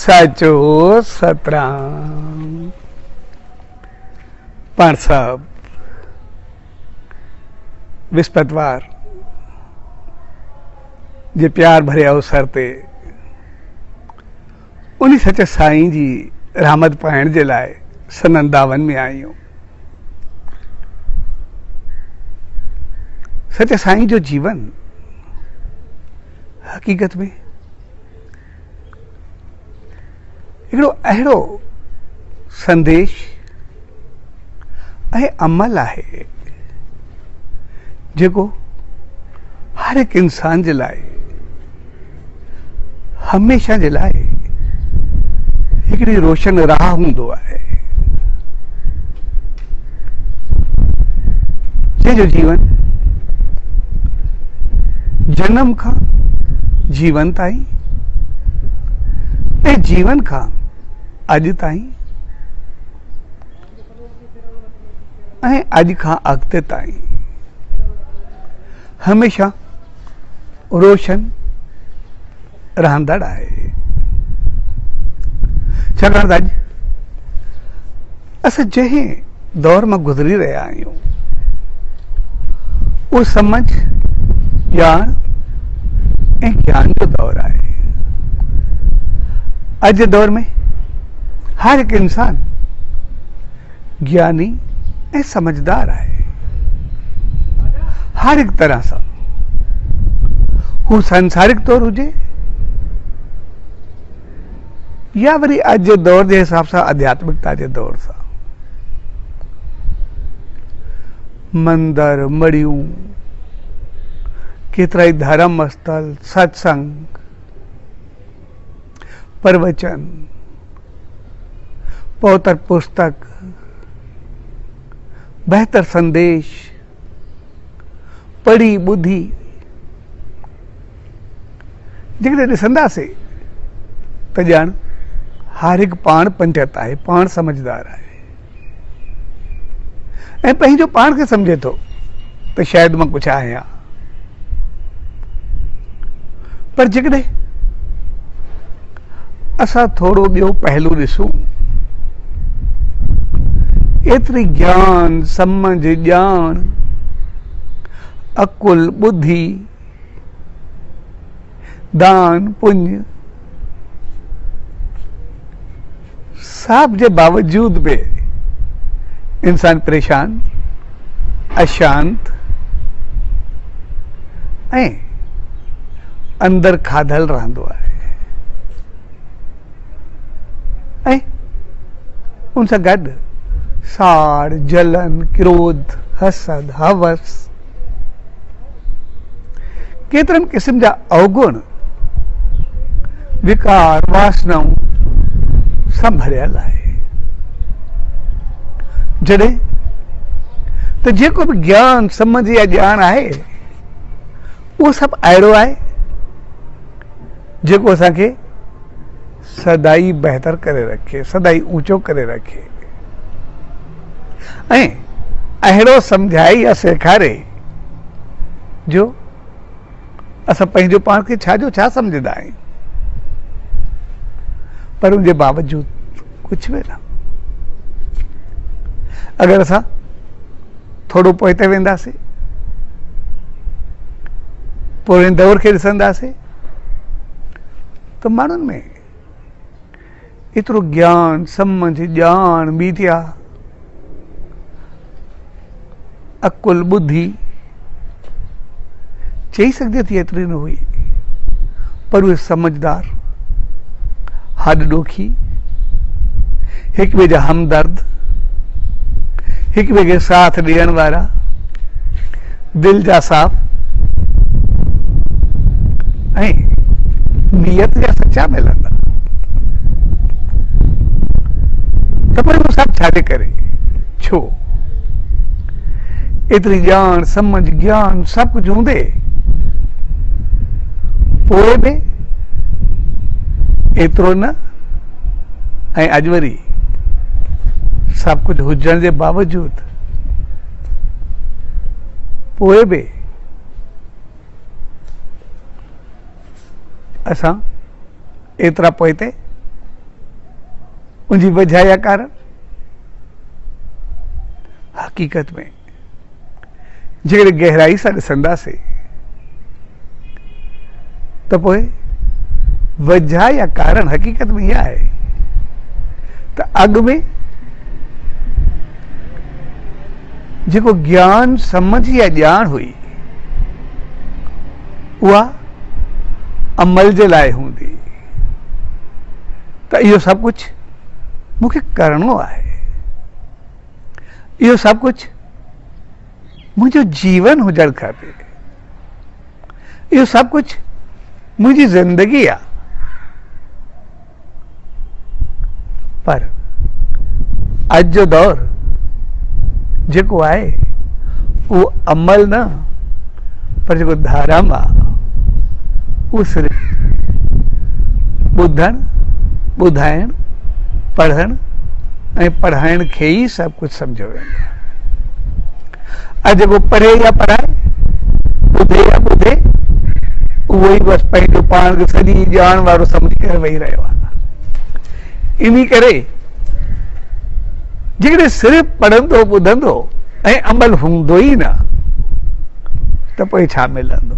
साचो सतराम। पण साहब विस्पतवार जे प्यार भरे अवसर ते उन्हीं सच साईं जी रहमत पाइण जे लाइ सनंदावन में आहियूं। सच साईं जो जीवन हकीकत में हिकिड़ो अहिड़ो संदेश ऐं अमल आहे जेको हर एक इंसान जे लाइ हमेशा जे लाइ हिकिड़ी रोशन राह हूंदो आहे, जंहिंजो जीवन जन्म खां जीवन ताईं ऐं जीवन खां अॼु ताईं ऐं अॼु खां अॻिते ताईं हमेशा रोशन रहंदड़ आहे। छाकाणि त अॼु असां जंहिं दौर मां गुज़री रहिया आहियूं उहो समझ ॼाण ऐं ज्ञान जो दौर आहे। अॼु जे दौर में हर हिकु इंसान ज्ञानी ऐं समझदार आहे। हर हिकु तरह सां हू सांसारिक तौर हुजे या वरी अॼु जे दौर जे हिसाब सां आध्यात्मिकता जे दौर सां। मंदर मड़ियूं केतिरा ई धर्म स्थल, सत्संग, प्रवचन, पवित्र पुस्तक, बेहतर संदेश पढ़ी ॿुधी जेकॾहिं ॾिसंदासीं त ॼाण हर हिकु पाण पंडित आहे, पाण समझदार आहे ऐं पंहिंजो पाण खे सम्झे थो त शायदि मां कुझु आहियां। पर जेकॾहिं असां थोरो ॿियो पहलू ॾिसूं, एतिरी ज्ञान समझ ॼाण अकुल बुद्धि दान पुण्य सब जे बावजूद भी इंसान परेशान अशांत ऐं अंदर खाधल रहंदो आहे ऐं उन सां गॾु साड़ जलन क्रोध हसद हवस केतिरनि क़िस्म जा अवगुण विकार वासनाऊं सब भरियल आहे। जॾहिं त जेको बि ज्ञान समझ या ॼाण आहे उहो सभु अहिड़ो आहे जेको असांखे सदाई बहितर करे रखे, सदाई ऊंचो करे रखे ऐं अहिड़ो सम्झाए या सेखारे जो असां पंहिंजो पाण खे छा जो छा सम्झंदा आहियूं। पर उनजे बावजूद कुझु बि न। अगरि असां थोरो पोइते वेंदासीं, पोइ दौर खे ॾिसंदासीं त माण्हुनि में एतिरो ज्ञान समझ ॼाण विद्या अकुल बुद्धि चई सघजे थी एतिरी न हुई, पर उहे समझदार हॾ ॾोखी हिक ॿिए जा हमदर्द हिक ॿिए खे साथ ॾियण वारा दिल जा साफ़ ऐं नियत जा सच्चा मिलंदा। त पर उहो सभु छाजे करे? छो एतिरी ॼाण समझ ज्ञान सभु कुझु हूंदे पोइ बि एतिरो न ऐं अॼु वरी सभु कुझु हुजण जे बावजूद पोइ बि असां एतिरा पोइते उनकी वजह या कारण हकीकत में जेकॾहिं गहराई सां ॾिसंदासीं त पोइ वजह या कारण हकीकत में इहा आहे त अॻु में जेको ज्ञान समझ या ॼाण हुई उहा अमल जे लाइ हूंदी त इहो सभु कुझु मूंखे करणो आहे, इहो सभु कुझु मुंहिंजो जीवन हुजणु खपे, इहो सभु कुझु मुंहिंजी ज़िंदगी आहे। पर अॼु जो दौर जेको आहे उहो अमल न पर जेको धाराम आहे उहो सिर्फ़ु ॿुधणु ॿुधाइण पढ़ण ऐं पढ़ाइण खे ई सभु कुझु सम्झो वेंदो आहे। अॼु जेको पढ़े या पढ़ाए ॿुधे या ॿुधे उहो ई बसि पंहिंजो पाण खे सॼी ॼाण वारो सम्झी करे वेही रहियो आहे। इन करे जेकॾहिं सिर्फ़ु पढ़ंदो ॿुधंदो ऐं अमल हूंदो ई न त पोइ छा मिलंदो?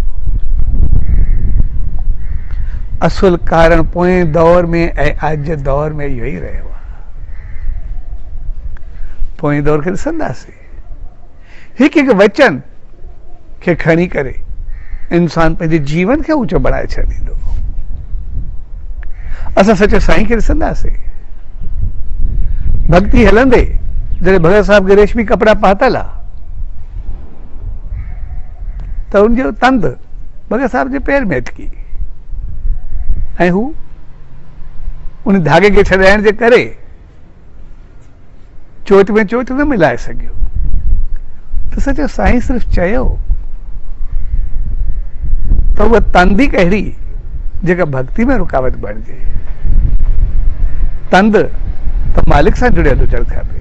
असुल कारण पोएं दौर में ऐं अॼु जे दौर में इहो ई रहियो आहे। पोएं दौर खे ॾिसंदासीं, हिकु हिकु वचन खे खणी करे इंसान पंहिंजे जीवन खे ऊचो बणाए छॾींदो। असां सचे साईं खे ॾिसंदासीं, भक्ति हलंदे जॾहिं भगत साहब खे रेशमी कपिड़ा पातल आहे त उनजो तंद भगत साहब जे पैर में अटकी ऐं हू उन धागे खे छॾाइण जे करे चोट में चोट न मिलाए सघियो। त सचो साईं सिर्फ़ु चयो त उहा तंद ई कहिड़ी जेका भक्ति में रुकावट बणिजे। तंद त मालिक सां जुड़ियल हुजणु खपे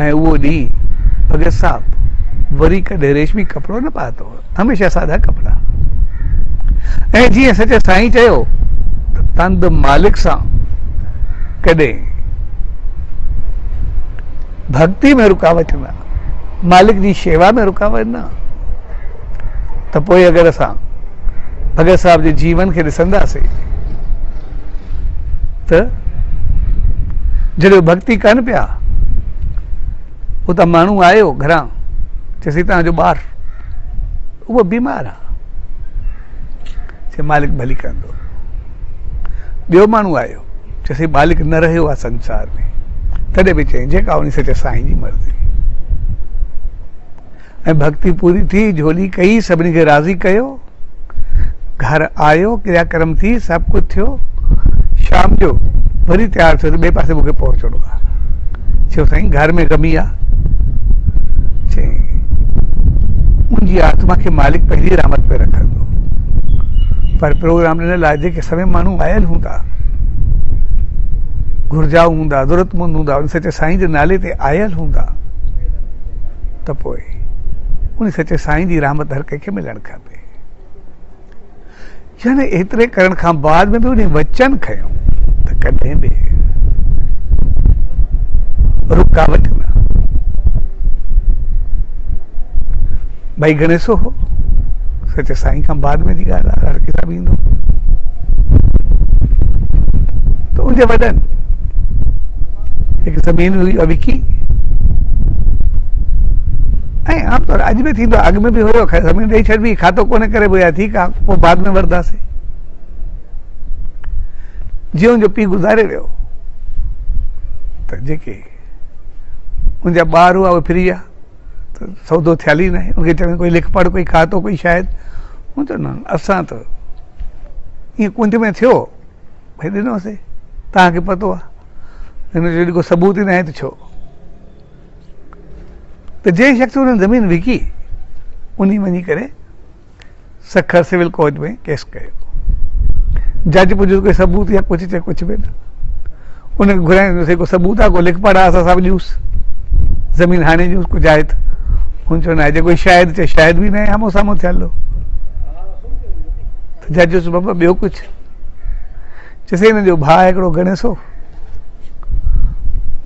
ऐं उहो ॾींहुं भगत साहब वरी कॾहिं रेशमी कपिड़ो न पातो, हमेशह सादा कपिड़ा। ऐं जीअं सचे साईं चयो त तंद मालिक सां कॾहिं भक्ति में रुकावट न, मालिक जी शेवा में रुकावट न। त पोइ अगरि असां भगत साहब जे जीवन खे ॾिसंदासीं त जॾहिं भक्ति कनि पिया उतां माण्हू आयो घरां, चयसि तव्हांजो ॿारु उहो बीमार आहे, चए मालिक भली कंदो। ॿियो माण्हू आयो, चयसि मालिक न रहियो आहे संसार में, तॾहिं बि चई जेका उन सचे साईं जी मर्ज़ी। ऐं भक्ति पूरी थी, झोली कई, सभिनी खे राज़ी कयो, घर आयो, क्रियाक्रम थी, सभु कुझु थियो। शाम जो वरी तयारु थियो त ॿिए पासे मूंखे पहुचणो आहे। चयो साईं घर में कमी आहे, चई मुंहिंजी आत्मा खे मालिक पंहिंजी रहमत पे रखंदो, पर प्रोग्राम ॾिनल आहे जेके सभई माण्हू आयल हूंदा, घुर्जाऊ हूंदा, ज़रूरतमंद हूंदा, उन सचे साईं जे नाले ते आयल हूंदा, त पोइ उन सचे साईं जी रहमत हर कंहिंखे मिलणु खपे। यानी एतिरे करण खां बाद में बि उन वचन खयो त कॾहिं बि रुकावट न। भाई गणेशो हो सचे साईं खां बाद में जी ॻाल्हि आहे, हर किताब ईंदो त उनजे वॾनि हिकु ज़मीन हुई विकी, ऐं आमतौर अॼु बि थींदो, अॻु में बि हुयो, ज़मीन ॾेई छॾबी, खातो कोन्हे करे विया, ठीकु आहे, पोइ बाद में वरदासीं। जीअं उनजो पीउ गुज़ारे वियो त जेके उनजा ॿार हुआ उहे फ्री आहे, त सौदो थियल ई न आहे। उनखे चवनि कोई लिख पढ़, कोई खातो, कोई शायदि। हू चवंदो न असां त ईअं कुंज में थियो, भई ॾिनोसीं, तव्हांखे पतो आहे, हिन जो को सबूत ई न आहे त छो। त जंहिं शख़्स हुन ज़मीन विकी, उन वञी करे सखर सिविल कोर्ट में केस कयो। जज पुछियो कोई सबूत या कुझु, चए कुझु बि न। उनखे घुराईंदोसीं को सबूत आहे, को लिख पढ़ आहे, असां सभु ॾियूंसि ज़मीन हाणे ॾियूंसि कुझु आहे त। हुन चवंदा आहे कोई शायदि, चए शायदि बि न आहे, आम्हूं साम्हूं थियल हो। त जज चयो बाबा ॿियो कुझु, चइसि हिन जो भाउ हिकिड़ो गणेशो,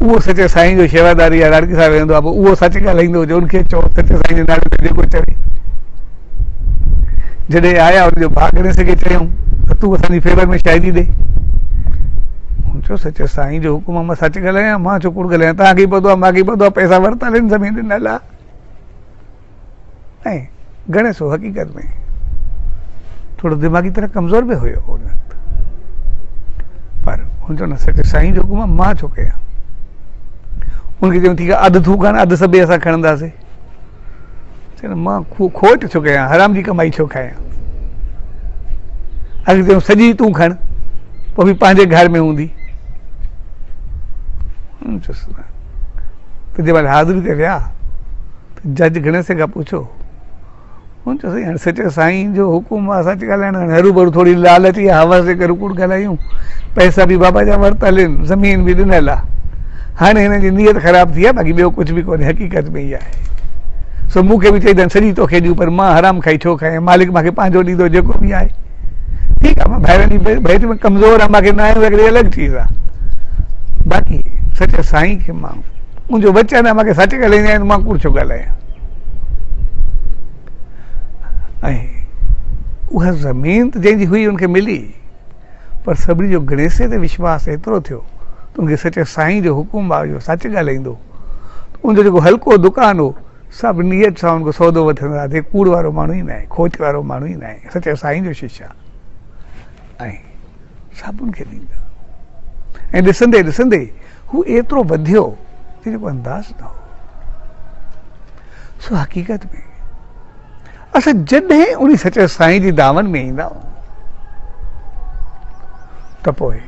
उहो सचे साईं जो शेवादारी आहे, राड़की साहिब वेंदो आहे, पोइ उहो सच ॻाल्हाईंदो हुजे, उनखे चओ सचे साईं जे नाले ते जेको चवे। जॾहिं आया हुनजो भाउ गणेश खे चयऊं त तूं असांजी फेवर में शायरी ॾे। चयो सचे साईं जो हुकुम आहे, मां सच ॻाल्हायां, मां छो कूड़ ॻाल्हायां, तव्हांखे पतो आहे, मूंखे पतो आहे, पैसा वरितल आहिनि ज़मीन ॾिनल आहे। ऐं गणेश हक़ीक़त में थोरो दिमाग़ी तरह कमज़ोर बि हुयो उन वक़्तु, पर हुन चयो न सचे साईं जो हुकुम आहे, मां छो कयां। उनखे चयूं ठीकु आहे, अधु तूं खण, अधु सभई असां खणंदासीं। चयो मां खोट छो कयां, हराम जी कमाई छो खायां। अॻे चयूं सॼी तूं खण, पोइ बि पंहिंजे घर में हूंदी। त जंहिं महिल हाज़िरी ते विया त जज गणेश खां पुछो, हुन चयो साईं हाणे सचे साईं जो हुकुम आहे, सच ॻाल्हाइण, हरू भरू थोरी लालच या हवस जे करे कूड़ ॻाल्हायूं, पैसा बि बाबा जा वरितल आहिनि, ज़मीन बि ॾिनल आहे, हाणे हिन जी नीयत ख़राब थी आहे, बाक़ी ॿियो कुझु बि कोन्हे, हक़ीक़त में ई आहे। सो मूंखे बि चई सॼी तोखे ॾियूं, पर मां हराम खाई छो खायां, मालिक मूंखे पंहिंजो ॾींदो जेको बि आहे। ठीकु आहे, मां ॿाहिरि बैत में कमज़ोर आहे, मूंखे न आहे, हिकिड़ी अलॻि चीज़ आहे। बाक़ी सचे साईं खे मां, मुंहिंजो वचन आहे, मूंखे सच ॻाल्हाईंदा आहिनि, मां कूड़ छो ॻाल्हायां। ऐं उहा ज़मीन त जंहिंजी हुई उनखे मिली, पर सभिनी जो गणेश ते विश्वास एतिरो थियो त उनखे सचे साईं जो हुकुम आहे, जो सच ॻाल्हाईंदो, उनजो जेको हल्को दुकानु हो, सभु नियत सां उनखां सौदो वठंदा, ते कूड़ वारो माण्हू ई न आहे, खोच वारो माण्हू ई न आहे, सचे साईं जो शिष्य आहे। ऐं सभु उनखे ॾींदा। ऐं ॾिसंदे ॾिसंदे हू एतिरो वधियो कि जेको अंदाज़ न हो। सो हक़ीक़त में असां जॾहिं उन सचे साईं जी दामन में ईंदा त पोइ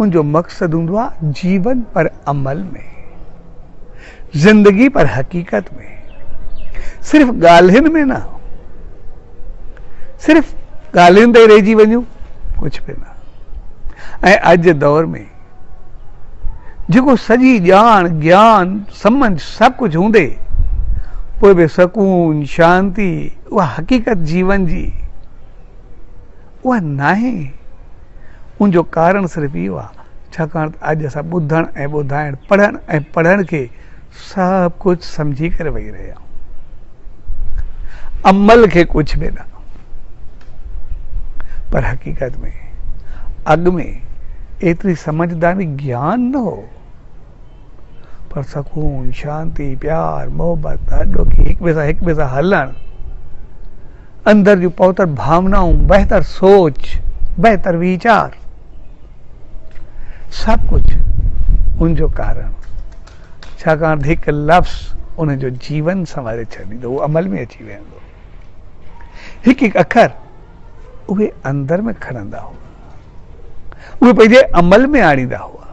उनजो मक़सदु हूंदो आहे जीवन पर अमल में, ज़िंदगी पर हक़ीक़त में, सिर्फ़ ॻाल्हियुनि में न, सिर्फ़ ॻाल्हियुनि ते रहिजी वञूं, कुझु बि न। ऐं अॼु जे दौर में जेको सॼी ॼाण, ज्ञान, समझ सभु कुझु हूंदे, पोइ बि सकून, शांती, उहा हक़ीक़त जीवन जी उहा नाहे। उनजो कारण सिर्फ़ु इहो आहे छाकाणि त अॼु असां ॿुधण ऐं ॿुधाइण, पढ़ण ऐं पढ़ण खे सभु कुझु सम्झी करे वेही रहिया आहियूं, अमल खे कुझु बि न। पर हक़ीक़त में अॻु में एतिरी समझदारी, ज्ञान न हो, पर सकून, शांती, प्यार, मोहबत, अॾोकी, हिक ॿिए सां हलणु, अंदर जूं पवित्र भावनाऊं, बहितर सोच, बहितर वीचार, सभु कुझु उनजो कारण, छाकाणि त हिकु लफ़्ज़ उनजो जीवन संवारे छॾींदो, उहो अमल में अची वेंदो। हिकु हिकु अखर उहे अंदर में खणंदा हुआ, उहे पंहिंजे अमल में आणींदा हुआ।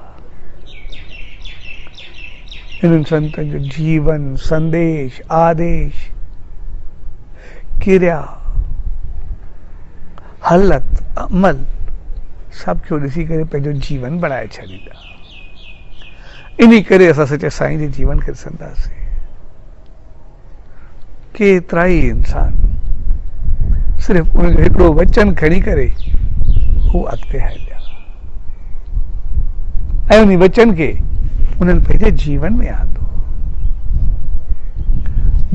इन्हनि संतनि जो जीवन, संदेश, आदेश, क्रिया, हालत, अमल सभु खे ॾिसी करे पंहिंजो जीवन बणाए छॾींदा। इन करे असां सचे साईं जे जीवन खे ॾिसंदासीं। केतिरा ई इंसान सिर्फ़ु उनजो हिकिड़ो वचन खणी करे हू अॻिते हलिया ऐं उन वचन खे उन्हनि पंहिंजे जीवन में आंदो।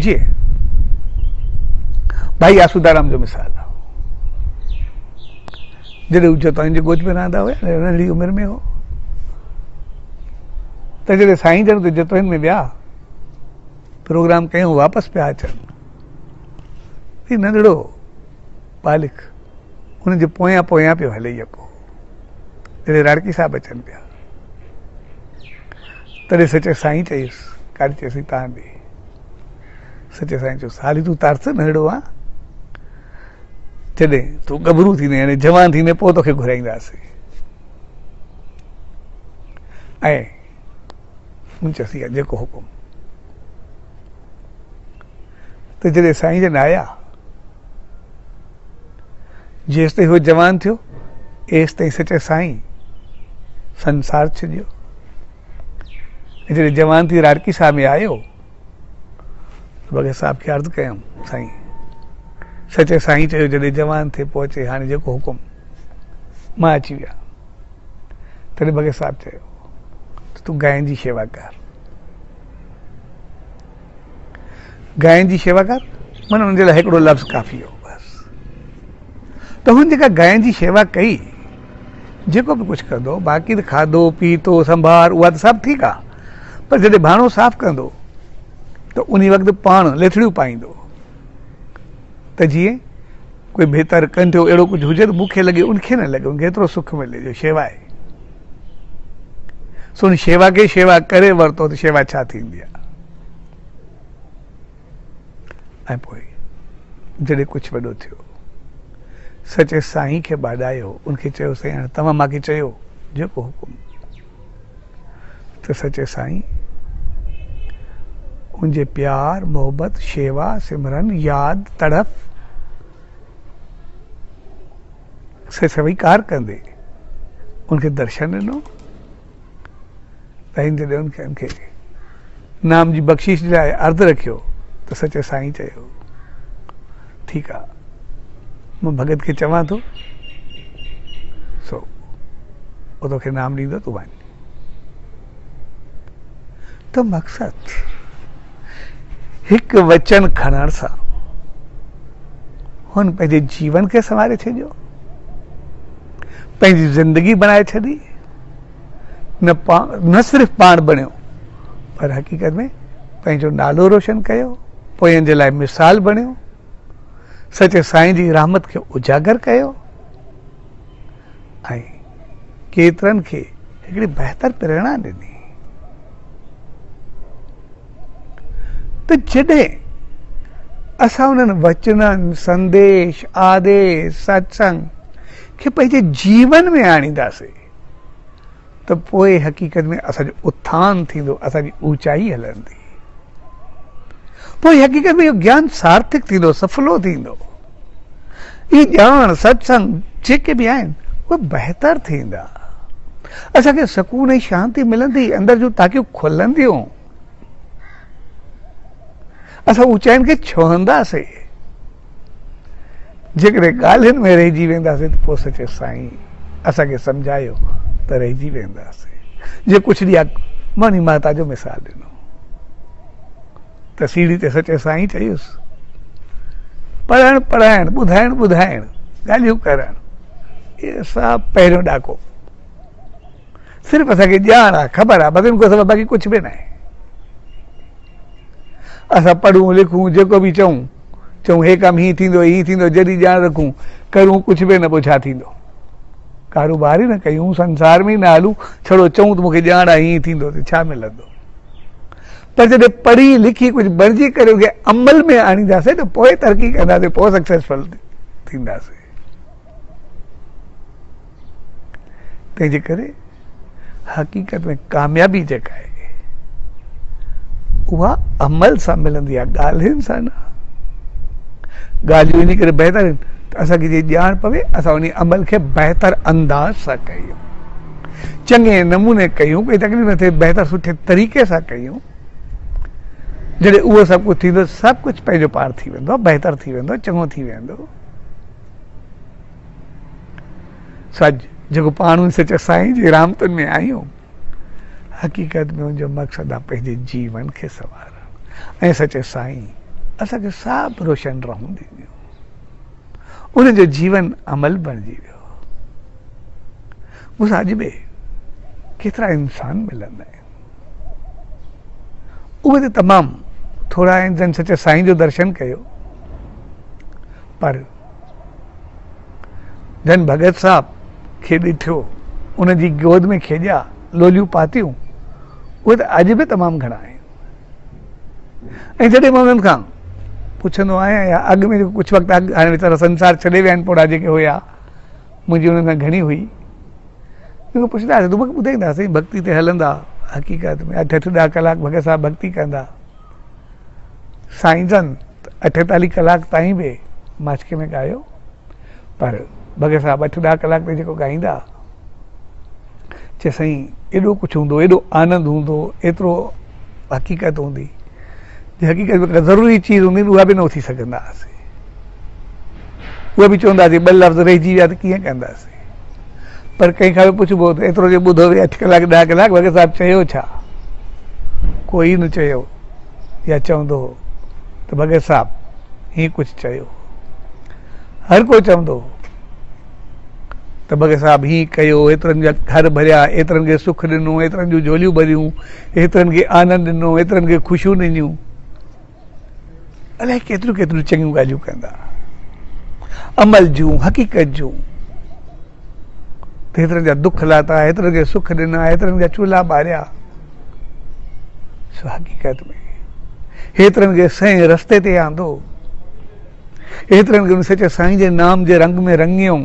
जीअं भाई आसूदाराम जो मिसाल आहे, जॾहिं हू जतोइन जे गोद में रहंदा हुआ, नंढड़ी उमिरि में हो, त जॾहिं साईं जन ते जतोइन में विया, प्रोग्राम कयूं, वापसि पिया अचनि, ही नंढड़ो बालिक हुनजे पोयां पोयां पियो हले यको, जॾहिं राड़की साहिब अचनि पिया, तॾहिं सचे साईं चईसि, काॾे चईसि तव्हां ॾे। सचे साईं चयोसि हाली तूं तरस नंढड़ो आहे, जॾहिं तूं गभरू थींदे, हाणे जवान थींदे, पोइ तोखे घुराईंदासीं। ऐं मूं चयोसि जेको हुकुम। त जॾहिं साईं जन आया, जेसि ताईं उहो जवान थियो, एसि ताईं सचे साईं संसार छॾियो। जॾहिं जवान थी राड़की साहिब में आयो, बग़ैर साहिब खे अर्ज़ु कयूं, साईं सचे साईं चयो जॾहिं जवान थिए पहुचे, हाणे जेको हुकुम। मां अची विया। तॾहिं भगत साहब चयो त तूं गांइ जी शेवा कर, गांइ जी शेवा कर, माना हुनजे लाइ हिकिड़ो लफ़्ज़ काफ़ी हो बसि। त हुन जेका गांइ जी शेवा कई, जेको बि कुझु कंदो, बाक़ी त खाधो पीतो संभार उहा त सभु ठीकु आहे, पर जॾहिं भाणो साफ़ कंदो त उन वक़्तु पाण लेथड़ियूं पाईंदो त जीअं कोई बहितर कंठो अहिड़ो कुझु हुजे त मूंखे लॻे उनखे न लॻे, उनखे एतिरो सुख मिले जो शेवा आहे। सो उन शेवा खे शेवा करे वरितो त शेवा छा थींदी आहे। ऐं पोइ जॾहिं कुझु वॾो थियो, सचे साईं खे ॿाॾायो, उनखे चयो साईं हाणे तव्हां मूंखे चयो जेको हुकुम। त सचे साईं उनजे प्यार मोहब्बत शेवा सिमरन याद तड़प से स्वीकार कंदे उनखे दर्शन ॾिनो। साईं जॾहिं उनखे नाम जी बख़्शिश लाइ अर्ज़ु रखियो त सचे साईं चयो ठीकु आहे, मां भगत खे चवां थो, सो वो तोखे नाम ॾींदो, तूं वञ। त मक़सदु हिकु वचन खणण सां हुन पंहिंजे जीवन खे संवारे छॾियो, पंहिंजी ज़िंदगी बनाए छॾी। न सिर्फ़ु पाण बणियो, पर हक़ीक़त में पंहिंजो नालो रोशन कयो, पोयनि जे लाइ मिसाल बणियो, सचे साईं जी रहमत खे उजागर कयो ऐं केतिरनि खे हिकिड़ी बहितर प्रेरणा ॾिनी। त जॾहिं असां उन्हनि वचननि संदेश आदेश सत्संग खे पंहिंजे जीवन में आणींदासीं त पोइ हक़ीक़त में असांजो उत्थान थींदो, असांजी ऊचाई हलंदी। पोइ हक़ीक़त में इहो ज्ञान सार्थक थींदो, सफलो थींदो। इहे ॼाण सत्संग जेके बि आहिनि उहे बहितर थींदा, असांखे सुकून ऐं शांती मिलंदी, अंदरि जूं ताक़ियूं खुलंदियूं, असां ऊचाइनि खे छुहंदासीं। जेकॾहिं ॻाल्हियुनि में रहिजी वेंदासीं त पोइ सचे साईं असांखे सम्झायो त रहिजी वेंदासीं। जे कुझु ॾींहं मणी माता जो मिसाल ॾिनो त सीढ़ी ते सचे साईं चयुसि पढ़णु पढ़ाइणु ॿुधाइणु ॿुधाइणु ॻाल्हियूं करणु, इहे सभु पहिरियों ॾाको। सिर्फ़ु असांखे ॼाण आहे, ख़बर आहे, बसि इनखां सवाइ बाक़ी कुझु बि न आहे। असां पढ़ूं लिखूं जेको बि चऊं हे कमु हीअं थींदो हीअं थींदो, जॾहिं ॼाण रखूं करूं कुझु बि न, पोइ छा थींदो? कारोबार ई न कयूं, संसार में ई न हलूं, छड़ो चऊं त मूंखे ॼाण आहे हीअं थींदो, त छा मिलंदो? पर जॾहिं पढ़ी लिखी कुझु बणिजी करे उनखे अमल में आणींदासीं त पोइ तरक़ी कंदासीं, पोइ सक्सेसफुल थींदासीं। तंहिंजे करे हक़ीक़त में कामयाबी जेका आहे उहा अमल सां मिलंदी आहे, ॻाल्हियुनि सां न। ॻाल्हियूं इन करे बहितर आहिनि त असांखे जे ॼाण पवे, असां उन अमल खे बहितर अंदाज़ सां कयूं, चङे नमूने कयूं, कोई तकलीफ़ न थिए, बहितर सुठे तरीक़े सां कयूं। जॾहिं उहो सभु कुझु थींदो, सभु कुझु पंहिंजो पाण थी वेंदो, बहितर थी वेंदो, चङो थी वेंदो। सॼ जेको पाण सचे साईं जी रहमतुनि में आहियूं, हक़ीक़त में उनजो मक़सदु आहे पंहिंजे जीवन खे संवारणु। ऐं सचे साईं असांखे सभु रोशन रहूं ॾिनियूं, उनजो जीवन अमल बणिजी वियो। मूंसां अॼु बि केतिरा इंसान मिलंदा आहिनि, उहे त तमामु थोरा आहिनि जन सचे साईं जो दर्शन कयो, पर जन भगत साहब खे ॾिठो, उनजी गोद में खेॾिया, लोलियूं पातियूं, उहे त अॼु बि तमामु घणा आहिनि। ऐं जॾहिं मां उन्हनि खां पुछंदो आहियां या अॻु में जेको कुझु वक़्तु अॻु, हाणे वीचारा संसार छॾे विया आहिनि, पोड़ा जेके हुया, मुंहिंजी उन्हनि सां घणी हुई, जेको पुछंदासीं, तूं मूंखे ॿुधाईंदासीं भक्ति ते हलंदा, हक़ीक़त में 8-8 ॾह कलाक भगत साहब भक्ति कंदा, साईं जन 48 कलाक ताईं बि माचके में ॻायो, पर भगत साहब 8-10 कलाक ते जेको ॻाईंदा, चए साईं एॾो कुझु हूंदो, एॾो आनंद हूंदो, एतिरो हक़ीक़त हूंदी, जे हक़ीक़त में ज़रूरी चीज़ हूंदी उहा बि न उथी सघंदासीं, उहा बि चवंदासीं ॿ लफ़्ज़ रहिजी विया त कीअं कंदासीं। पर कंहिंखां बि पुछिबो त एतिरो जो ॿुधो 8 कलाक 10 कलाक वगे साहब चयो छा? कोई न चयो या चवंदो हो त भगत साहब हीअं कुझु चयो। हर कोई चवंदो त भगत साहब हीअं कयो, एतिरनि जा घर भरिया, एतिरनि खे सुख ॾिनो, एतिरनि जूं झोलियूं भरियूं, एतिरनि खे आनंद ॾिनो, एतिरनि खे ख़ुशियूं ॾिनियूं। अलाए केतिरियूं केतिरियूं चङियूं ॻाल्हियूं कंदा, अमल जूं, हक़ीक़त जूं। हेतिरनि जा दुख लाथा, हेतिरनि खे सुख ॾिना, हेतिरनि जा चूल्हा ॿारिया। सो हक़ीक़त में हेतिरनि खे सही रस्ते ते आंदो, हेतिरनि खे उन सचे साईं जे नाम जे रंग में रंगियो।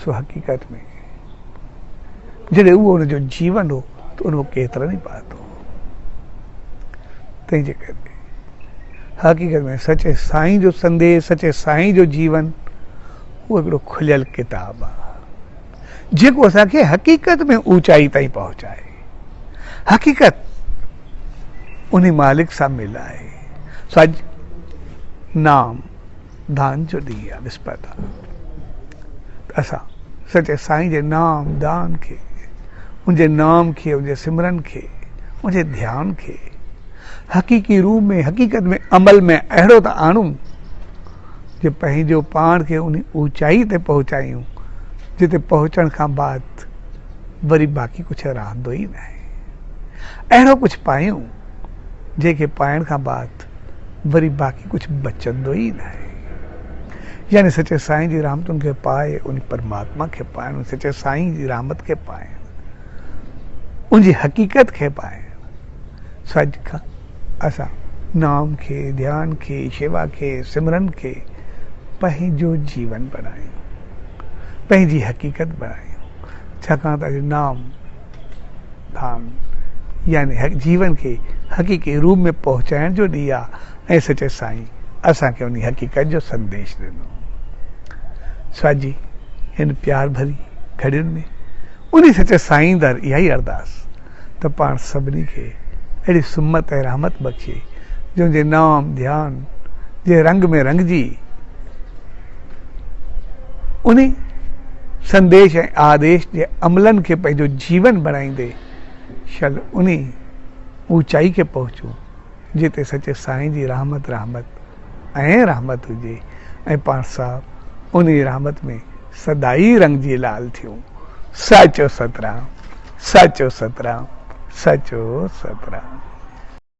सो हक़ीक़त में जॾहिं उहो हुनजो जीवन हो त उन केतिरनि ई पातो। तंहिंजे करे हक़ीक़त में सचे साईं जो संदेश, सचे साईं जो जीवन उहो हिकिड़ो खुलियल किताब आहे जेको असांखे हक़ीक़त में ऊचाई ताईं पहुचाए। हक़ीक़त उन मालिक सां मिलाए। सो अॼु नाम दान जो ॾींहुं आहे, विस्पति आहे। असां सचे साईं जे नाम दान खे, उनजे नाम खे, उनजे सिमरन खे, उनजे ध्यान खे हक़ीक़ी रूप में, हक़ीक़त में, अमल में अहिड़ो त आणूं जे पंहिंजो पाण खे उन ऊचाई ते पहुचायूं जिते पहुचण खां बाद वरी बाक़ी कुझु रहंदो ई न आहे। अहिड़ो कुझु पायूं जंहिंखे पाइण खां बाद वरी बाक़ी कुझु बचंदो ई न आहे। यानी सचे साईं जी रहमतुनि खे पाए उन परमात्मा खे पाइण, सचे साईं जी रहमत खे पाइण, उनजी हक़ीक़त खे पाइण। सो अॼु खां असां नाम खे, ध्यान खे, शेवा खे, सिमरन खे पंहिंजो जीवन बनायूं, पंहिंजी हक़ीक़त बनायूं। छाकाणि त अॼु नाम धाम यानी जीवन खे हक़ीक़ी रूप में पहुचाइण जो ॾींहुं आहे ऐं सचे साईं असांखे उन हक़ीक़त जो संदेश ॾिनो। स्वाजी हिन प्यार भरी घड़ियुनि में उन सचे साईं दर इहा ई अरदास त पाण सभिनी खे अहिड़ी सुमत ऐं रहमत बख़्शे जंहिंजे नाम ध्यान जे रंग में रंगजी उन संदेश ऐं आदेश जे अमलनि खे पंहिंजो जीवन बणाईंदे शल उन ऊचाई खे पहुचूं जिते सचे साईं जी रहमत ऐं रहमत हुजे ऐं पाण साहब उन रहमत में सदाई रंगजी लाल थियूं। साचो सतराम, साचो सतराम, साचो सतराम।